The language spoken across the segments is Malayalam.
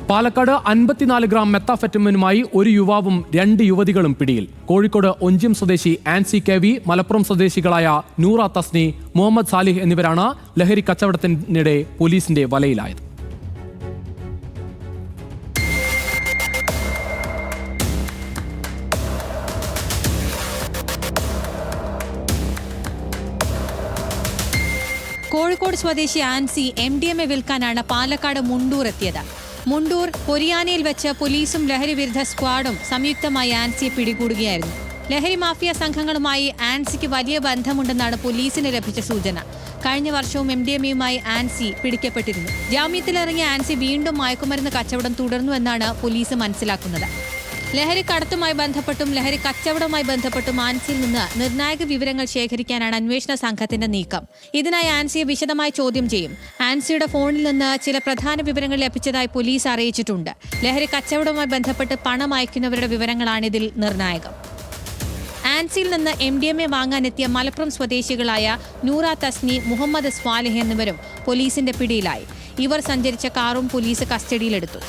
പാലക്കാട് 54 ഗ്രാം മെത്താഫെറ്റമിനുമായി ഒരു യുവാവും 2 യുവതികളും പിടിയിൽ. കോഴിക്കോട് ഒഞ്ചിയം സ്വദേശി ആൻസി കെ.വി, മലപ്പുറം സ്വദേശികളായ നൂറ തസ്നി, മുഹമ്മദ് സാലിഹ് എന്നിവരാണ് ലഹരി കച്ചവടത്തിനിടെ പോലീസിന്റെ വലയിലായത്. കോഴിക്കോട് സ്വദേശി ആൻസി MDMA വിൽക്കാനാണ് പാലക്കാട് മുണ്ടൂർ എത്തിയത്. മുണ്ടൂർ പൊരിയാനയിൽ വെച്ച് പോലീസും ലഹരി വിരുദ്ധ സ്ക്വാഡും സംയുക്തമായി ആൻസിയെ പിടികൂടുകയായിരുന്നു. ലഹരി മാഫിയ സംഘങ്ങളുമായി ആൻസിക്ക് വലിയ ബന്ധമുണ്ടെന്നാണ് പോലീസിന് ലഭിച്ച സൂചന. കഴിഞ്ഞ വർഷവും MDMAയുമായി ആൻസി പിടിക്കപ്പെട്ടിരുന്നു. ജാമ്യത്തിലിറങ്ങിയ ആൻസി വീണ്ടും മയക്കുമരുന്ന് കച്ചവടം തുടർന്നുവെന്നാണ് പോലീസ് മനസ്സിലാക്കുന്നത്. ലഹരി കടത്തുമായി ബന്ധപ്പെട്ടും ലഹരി കച്ചവടവുമായി ബന്ധപ്പെട്ടും ആൻസിയിൽ നിന്ന് നിർണായക വിവരങ്ങൾ ശേഖരിക്കാനാണ് അന്വേഷണ സംഘത്തിന്റെ നീക്കം. ഇതിനായി ആൻസിയെ വിശദമായി ചോദ്യം ചെയ്യും. ആൻസിയുടെ ഫോണിൽ നിന്ന് ചില പ്രധാന വിവരങ്ങൾ ലഭിച്ചതായി പോലീസ് അറിയിച്ചിട്ടുണ്ട്. ലഹരി കച്ചവടവുമായി ബന്ധപ്പെട്ട് പണം അയക്കുന്നവരുടെ വിവരങ്ങളാണ് ഇതിൽ നിർണായകം. ആൻസിയിൽ നിന്ന് MDMA വാങ്ങാനെത്തിയ മലപ്പുറം സ്വദേശികളായ നൂറ തസ്നി, മുഹമ്മദ് സ്വാലിഹ് എന്നിവരും പോലീസിന്റെ പിടിയിലായി. ഇവർ സഞ്ചരിച്ച കാറും പോലീസ് കസ്റ്റഡിയിലെടുത്തു.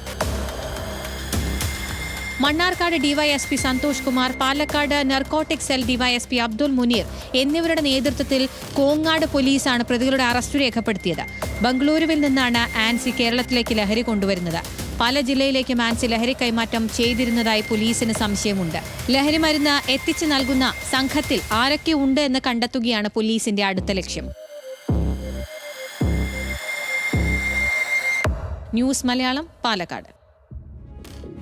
Mannarkkad DYSP Santhosh Kumar, Palakkad narcotic cell DYSP Abdul Muneer എന്നിവരുടെ നേതൃത്വത്തിൽ കോങ്ങാട് പോലീസാണ് പ്രതികളുടെ അറസ്റ്റ് രേഖപ്പെടുത്തിയത്. ബംഗളൂരുവിൽ നിന്നാണ് ആൻസി കേരളത്തിലേക്ക് ലഹരി കൊണ്ടുവരുന്നത്. പല ജില്ലയിലേക്കും ആൻസി ലഹരി കൈമാറ്റം ചെയ്തിരുന്നതായി പോലീസിന് സംശയമുണ്ട്. ലഹരി മരുന്ന് എത്തിച്ചു നൽകുന്ന സംഘത്തിൽ ആരൊക്കെ ഉണ്ട് എന്ന് കണ്ടെത്തുകയാണ് പോലീസിന്റെ അടുത്ത ലക്ഷ്യം. ന്യൂസ് മലയാളം, പാലക്കാട്.